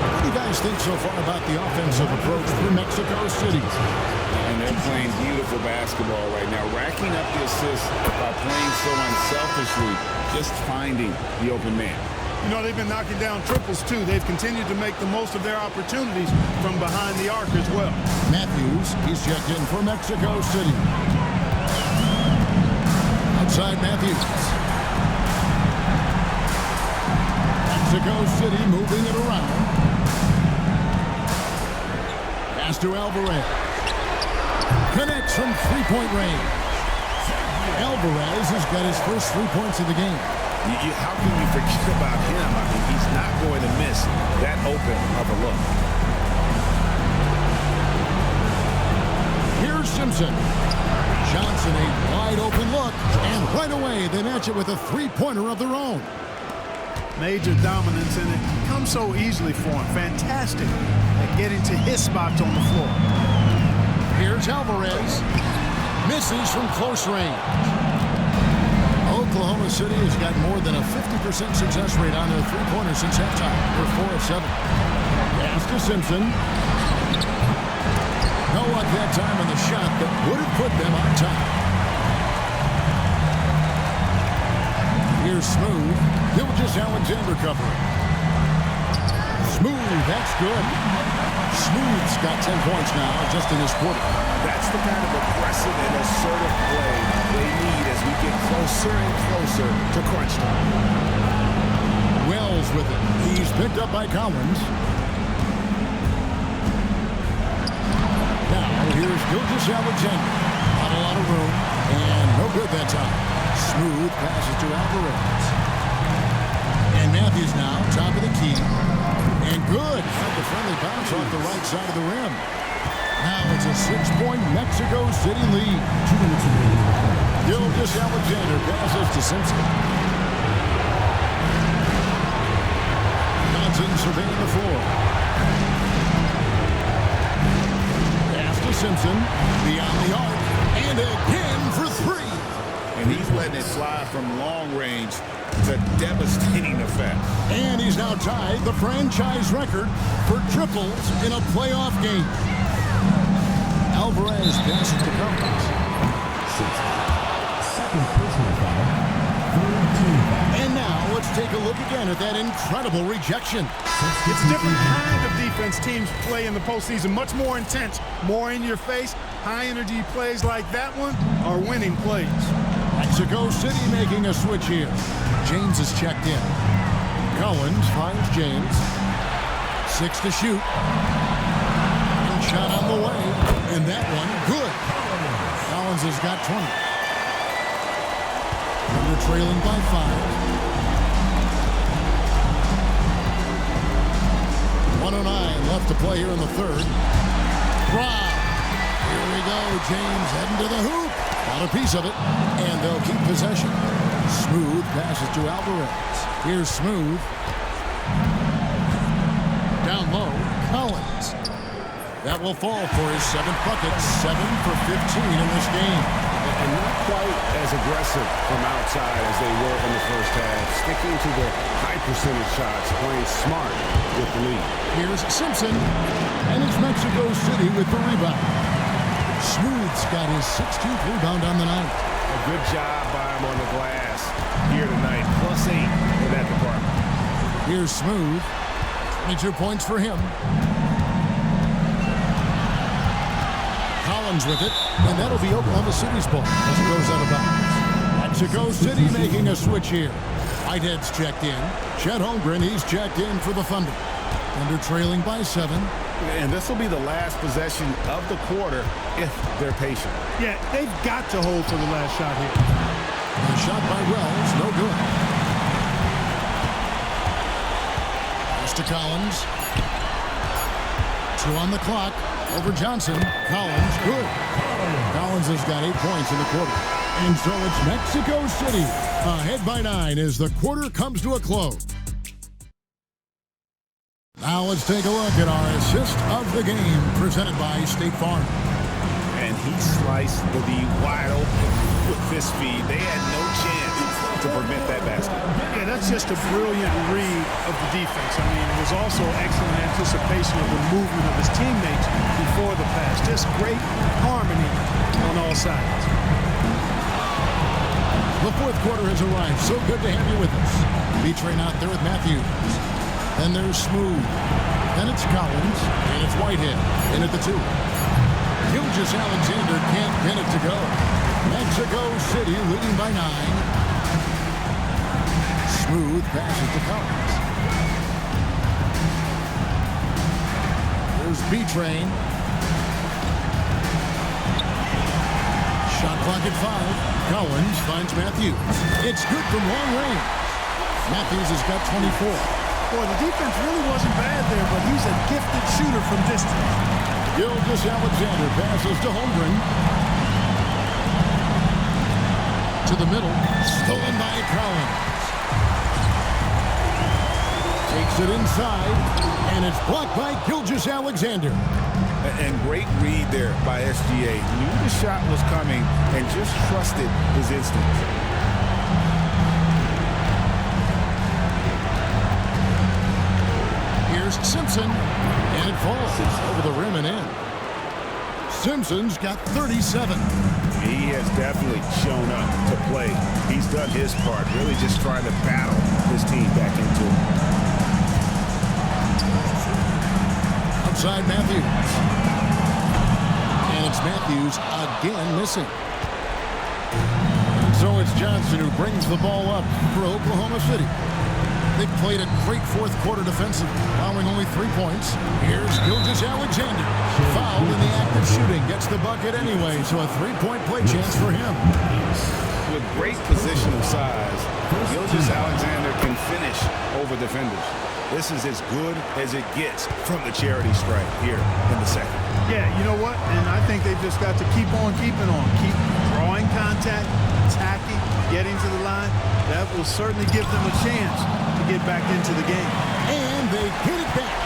What do you guys think so far about the offensive approach for Mexico City? And they're playing beautiful basketball right now, racking up the assists by playing so unselfishly, just finding the open man. You know, they've been knocking down triples, too. They've continued to make the most of their opportunities from behind the arc as well. Matthews, he's checked in for Mexico City. Outside Matthews. Mexico City moving it around. Pass to Alvarez. Connects from three-point range. Alvarez has got his first 3 points of the game. How can you forget about him? I mean, he's not going to miss that open of a look. Here's Simpson. Johnson, a wide open look, and right away they match it with a three-pointer of their own. Major dominance, and it comes so easily for him. Fantastic at getting to his spots on the floor. Here's Alvarez. Misses from close range. Oklahoma City has got more than a 50% success rate on their three-pointers since halftime. They're 4 of 7. Pass to Simpson. No luck that time on the shot that would have put them on top. Here's Smooth. Alexander covering. Smooth, that's good. Smooth's got 10 points now just in this quarter. That's the kind of aggressive and assertive play they need as we get closer and closer to crunch time. Wells with it. He's picked up by Collins. Now here's Gilgeous Alexander. Not a lot of room, and no good that time. Smooth passes to Alvarez. And Matthews now, top of the key. And good. Had the friendly bounce off the right side of the rim. Now it's a 6-point Mexico City lead. Gilgeous Alexander passes to Simpson. Johnson surveying the floor. Pass to Simpson. Beyond the arc. And again for 3. And he's letting it fly from long range to devastating effect. And he's now tied the franchise record for triples in a playoff game. Alvarez passes to Collins. Second personal foul. Third team foul. And now let's take a look again at that incredible rejection. It's a different kind of defense teams play in the postseason. Much more intense, more in your face. High-energy plays like that one are winning plays. Mexico City making a switch here. James is checked in. Collins finds James. 6 to shoot. And shot on the way. And that one, good. Collins has got 20. And they're trailing by 5. 1:09 left to play here in the third. Rob. Here we go. James heading to the hoop. Got a piece of it, and they'll keep possession. Smooth passes to Alvarez. Here's Smooth. Down low, Collins. That will fall for his 7th bucket, 7 for 15 in this game. And not quite as aggressive from outside as they were in the first half. Sticking to the high percentage shots, playing smart with the lead. Here's Simpson, and it's Mexico City with the rebound. Smooth's got his 16th rebound on the night. A good job by him on the glass here tonight. +8 in that department. Here's Smooth. 22 points for him. Collins with it, and that'll be Oklahoma City's ball as it goes out of bounds. At Mexico City making a switch here. Whitehead's checked in. Chet Holmgren, he's checked in for the Thunder. Thunder trailing by 7. And this will be the last possession of the quarter if they're patient. Yeah, they've got to hold for the last shot here. The shot by Wells, no good. Pass to Collins. 2 on the clock. Over Johnson. Collins, good. Collins has got 8 points in the quarter. And so it's Mexico City ahead by 9 as the quarter comes to a close. Now let's take a look at our assist of the game presented by State Farm. And he sliced the wide open with this feed. They had no chance to prevent that basket. Yeah, that's just a brilliant read of the defense. I mean, it was also excellent anticipation of the movement of his teammates before the pass. Just great harmony on all sides. The fourth quarter has arrived. So good to have you with us. B-Train out there with Matthews. Then there's Smooth. Then it's Collins. And it's Whitehead in at the 2. Gilgeous Alexander can't pin it to go. Mexico City leading by 9. Smooth passes to Collins. There's B-Train. Shot clock at 5. Collins finds Matthews. It's good from long range. Matthews has got 24. Boy, the defense really wasn't bad there, but he's a gifted shooter from distance. Gilgeous Alexander passes to Holmgren. To the middle. Stolen by Collins. Takes it inside, and it's blocked by Gilgeous Alexander. And great read there by SGA. Knew the shot was coming and just trusted his instincts. Here's Simpson, and it falls over the rim and in. Simpson's got 37. He has definitely shown up to play. He's done his part, really just trying to battle his team back into it. Outside Matthews. And it's Matthews again missing. And so it's Johnson who brings the ball up for Oklahoma City. They played a great fourth quarter defensively, allowing only 3 points. Here's Gilgeous Alexander. Fouled in the act of shooting. Gets the bucket anyway, so a 3-point play chance for him. With great positional size, Gilgeous Alexander can finish over defenders. This is as good as it gets from the charity stripe here in the second. Yeah, you know what? And I think they've just got to keep on keeping on. Keep drawing contact, attacking, getting to the line. That will certainly give them a chance to get back into the game. And they get it back.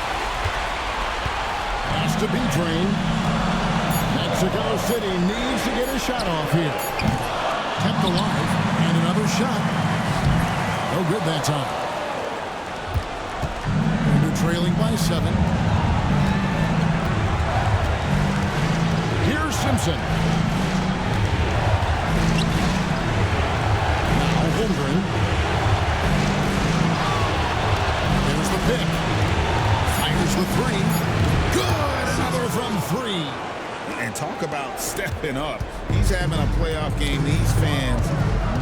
Pass to B-Train. Mexico City needs to get a shot off here. Kept alive. And another shot. No good that time. They're trailing by 7. Here's Simpson. Now Holmgren. There's the pick. Fires the 3. Good! Another from 3. And talk about stepping up. He's having a playoff game these fans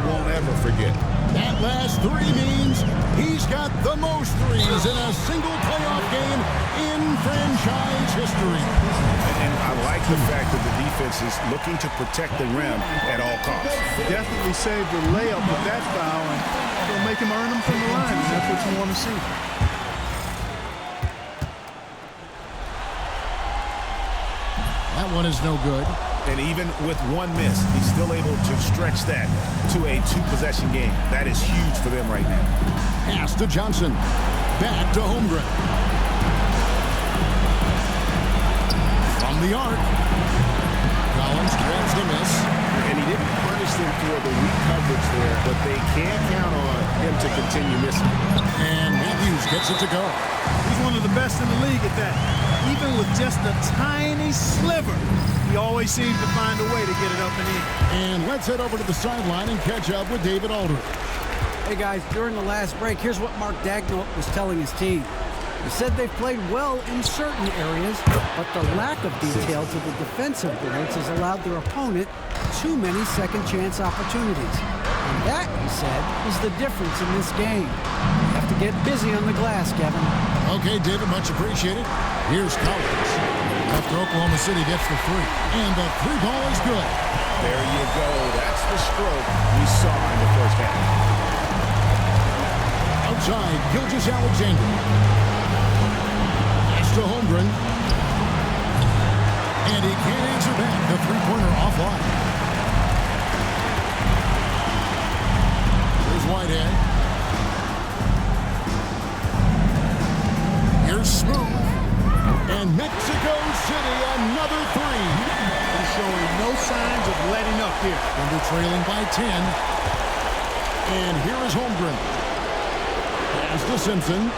won't ever forget. That last 3 means he's got the most threes in a single playoff game in franchise history. And I like the fact that the defense is looking to protect the rim at all costs. Definitely saved the layup with that foul, and it'll make him earn them from the line. That's what you want to see. That one is no good. And even with 1 miss, he's still able to stretch that to a 2-possession game. That is huge for them right now. Pass to Johnson. Back to Holmgren. From the arc. Collins grabs the miss. And he didn't punish them for the weak coverage there, but they can't count on him to continue missing. And Matthews gets it to go. He's one of the best in the league at that. Even with just a tiny sliver, he always seems to find a way to get it up and in. And let's head over to the sideline and catch up with David Aldridge. Hey guys, during the last break, here's what Mark Daigneault was telling his team. He said they've played well in certain areas, but the lack of detail to the defensive boards has allowed their opponent too many second chance opportunities. That, he said, is the difference in this game. You have to get busy on the glass, Kevin. Okay, David, much appreciated. Here's Collins. After Oklahoma City gets the three. And the three ball is good. There you go. That's the stroke we saw in the first half. Outside, Gilgeous-Alexander. Pass to Holmgren. And he can't answer back. The three-pointer offline. Here's Whitehead. Here's Smooth. And Mexico City, another three. He's showing no signs of letting up here. Thunder trailing by 10. And here is Holmgren. Pass to Simpson.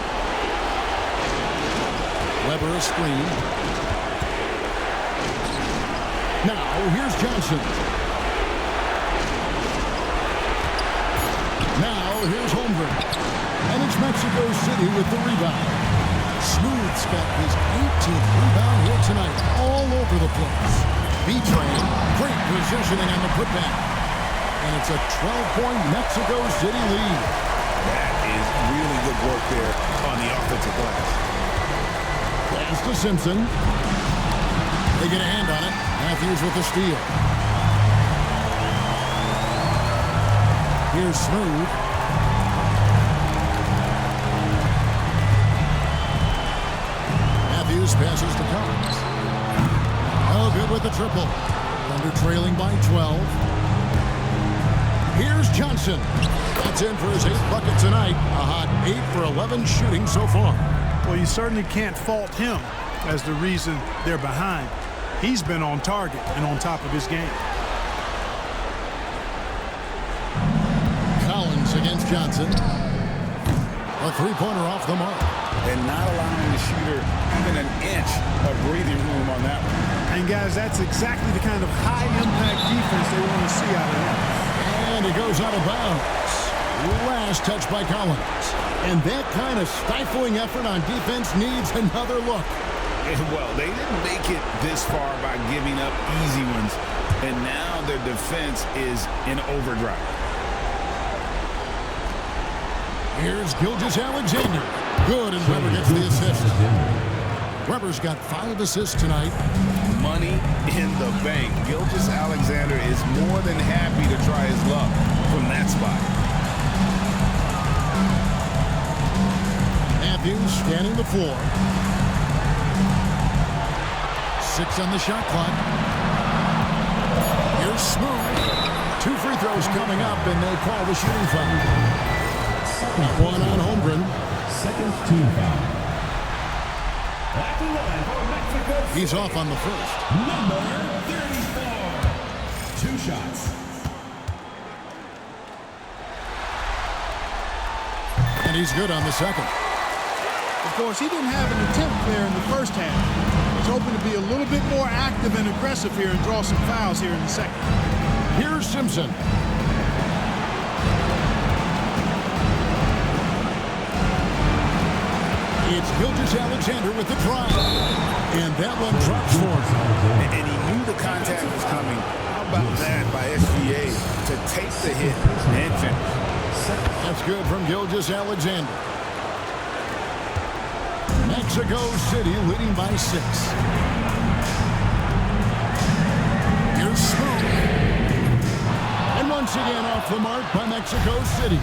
Weber a screen. Now, here's Johnson. Now, here's Holmgren. And it's Mexico City with the rebound. Smooth's got his 18th rebound here tonight, all over the place. B-Train, great positioning on the putback. And it's a 12-point Mexico City lead. That is really good work there on the offensive glass. Pass to Simpson. They get a hand on it. Matthews with the steal. Here's Smooth. Matthews passes to Collins. Oh, good with the triple. Thunder trailing by 12. Here's Johnson. That's in for his 8th bucket tonight. A hot 8 for 11 shooting so far. Well, you certainly can't fault him as the reason they're behind. He's been on target and on top of his game. Collins against Johnson. A three-pointer off the mark. And not allowing the shooter even an inch of breathing room on that one. And guys, that's exactly the kind of high-impact defense they want to see out of him. And he goes out of bounds. Last touch by Collins. And that kind of stifling effort on defense needs another look. Well, they didn't make it this far by giving up easy ones. And now their defense is in overdrive. Here's Gilgeous-Alexander. Good, and Weber gets the assist. Weber's got 5 assists tonight. Money in the bank. Gilgeous-Alexander is more than happy to try his luck from that spot. Matthews scanning the floor. 6 on the shot clock. Here's Smooth. 2 free throws coming up, and they call the shooting foul. One on Holmgren. Second team foul. At the line for Mexico City. He's off on the first. Number 34. 2 shots. And he's good on the second. Of course, he didn't have an attempt there in the first half. He's hoping to be a little bit more active and aggressive here and draw some fouls here in the second. Here's Simpson. It's Gilgeous-Alexander with the drive. And that one drops for him. And he knew the contact was coming. How about that by SGA to take the hit and finish? That's good from Gilgeous-Alexander. Mexico City leading by 6. Here's Smooth. And once again off the mark by Mexico City.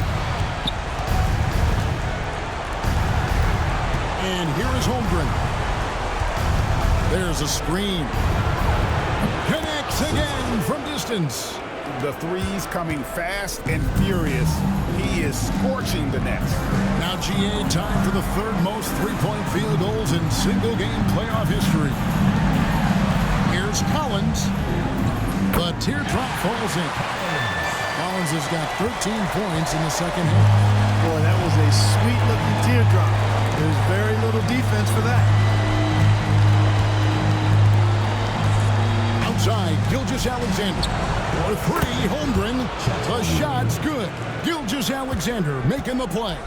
And here is Holmgren. There's a screen. Connects again from distance. The threes coming fast and furious. He is scorching the nets. Now GA tied for the 3rd most three-point field goals in single-game playoff history. Here's Collins. The teardrop falls in. Collins has got 13 points in the second half. Boy, that was a sweet-looking teardrop. There's very little defense for that. Outside, Gilgeous-Alexander. For 3, Holmgren. The shot's good. Gilgeous-Alexander making the play.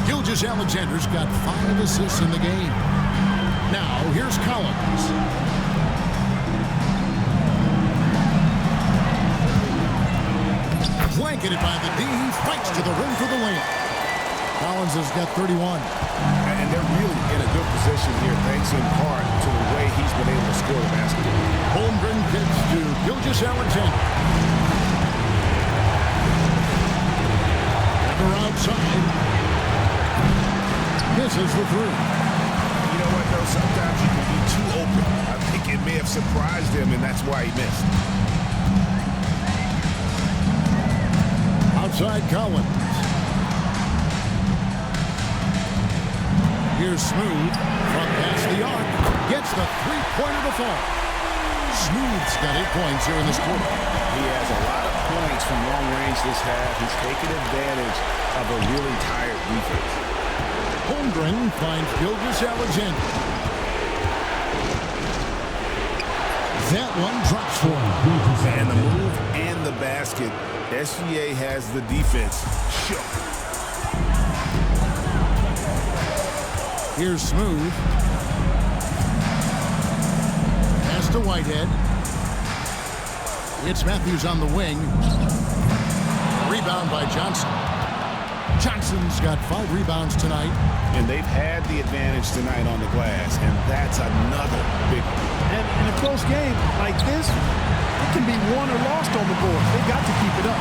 Gilgeous-Alexander's got 5 assists in the game. Now, here's Collins. Blanketed by the D. Fights to the rim for the win. Collins has got 31. And they're really in a good position here, thanks in part to the way he's been able to score the basketball. Holmgren gets to Gilgeous-Alexander. Ever outside. Misses the three. You know what, though? Sometimes you can be too open. I think it may have surprised him, and that's why he missed. Outside Collins. Here's Smooth from past the arc. Gets the three-pointer to fall. Smooth's got 8 points here in this quarter. He has a lot of points from long range this half. He's taken advantage of a really tired defense. Holmgren finds Gilgeous-Alexander. That one drops for him. And the move and the basket. SGA has the defense shook. Here's Smooth. Pass to Whitehead. It's Matthews on the wing. Rebound by Johnson. Johnson's got 5 rebounds tonight. And they've had the advantage tonight on the glass, and that's another big one. And in a close game like this, it can be won or lost on the board. They got to keep it up.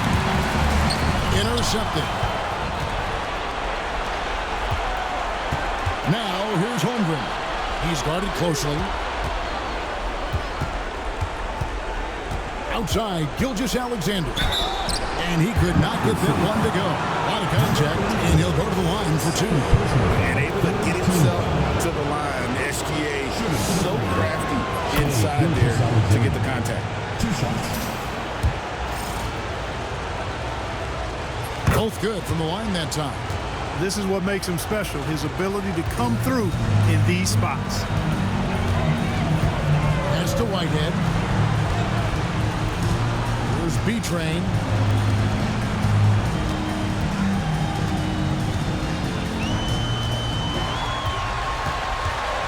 Intercepted. Now, here's Holmgren. He's guarded closely. Outside, Gilgeous-Alexander. And he could not get that one to go. A lot of contact, and he'll go to the line for 2. And able to get himself to the line. SGA so crafty inside there to get the contact. 2 shots. Both good from the line that time. This is what makes him special, his ability to come through in these spots. Pass to Whitehead. Here's B-Train.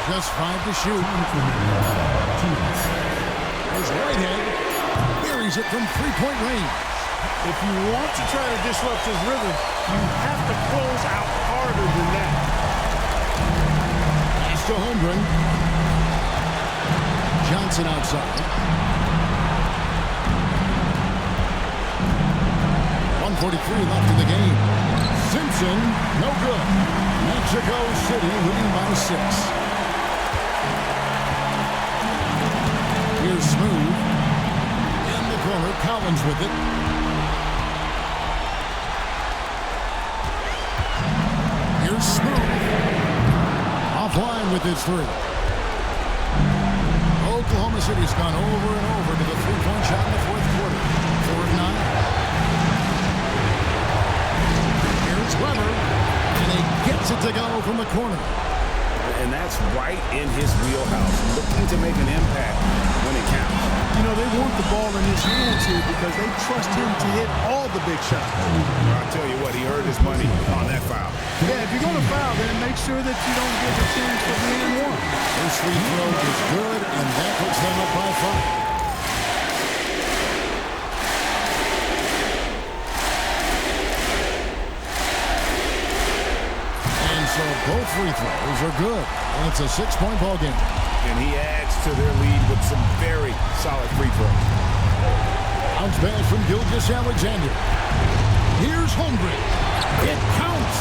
Just 5 to shoot. There's Whitehead. Buries it from 3-point range. If you want to try to disrupt his rhythm, you have to close out harder than that. Pass to Holmgren. Johnson outside. 1:43 left in the game. Simpson, no good. Mexico City leading by 6. Here's Smooth. In the corner, Collins with it. Here's Smooth. Offline with his 3. Oklahoma City's gone over and over to the 3-point shot in the 4th quarter. 4 of 9. Here's Weber. And he gets it to go from the corner. And that's right in his wheelhouse. Looking to make an impact when it counts. You know, they want the ball in his hands here because they trust him to hit all the big shots. I'll tell you what, he earned his money on that foul. Yeah, if you're going to foul, then make sure that you don't give a chance for the and 1. This free throw is good, and that puts them up by 5. So both free throws are good. And it's a 6-point ball game. And he adds to their lead with some very solid free throws. Bounce pass from Gilgeous-Alexander. Here's Holmgren. It counts.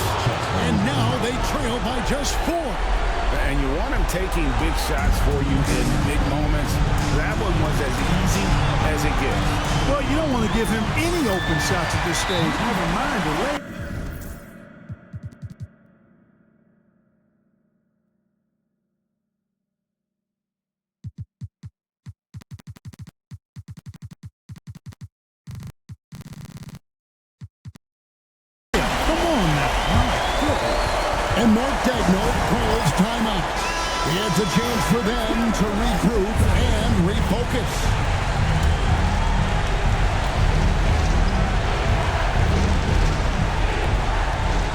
And now they trail by just 4. And you want him taking big shots for you in big moments. That one was as easy as it gets. Well, you don't want to give him any open shots at this stage. Never mind the late. And Mark Daigneault calls timeout. It's a chance for them to regroup and refocus.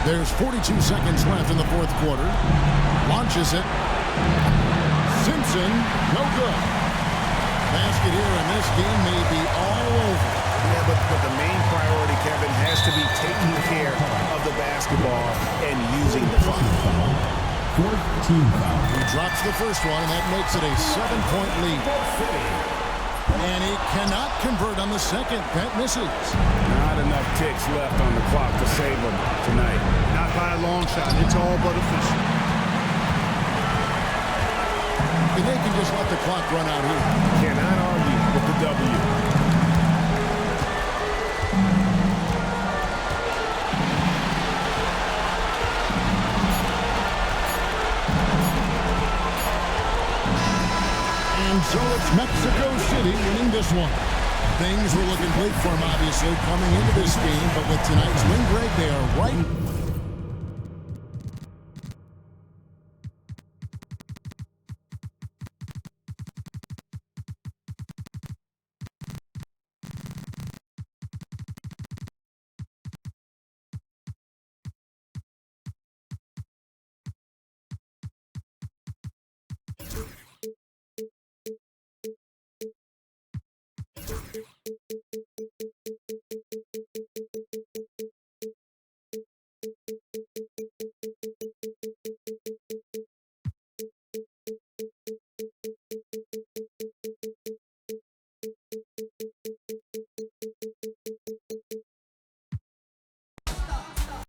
There's 42 seconds left in the 4th quarter. Launches it. Simpson, no good. Basket here, and this game may be all over. Yeah, but the main priority, Kevin, has to be taking care of the basketball and using the clock. 14 foul. He drops the first one, and that makes it a 7-point lead. And he cannot convert on the second. That misses. Not enough ticks left on the clock to save him tonight. Not by a long shot. It's all but official. And they can just let the clock run out here. Cannot argue with the W. And so it's Mexico City winning this one. Things were looking bleak for him, obviously, coming into this game, but with tonight's win, Greg, they are right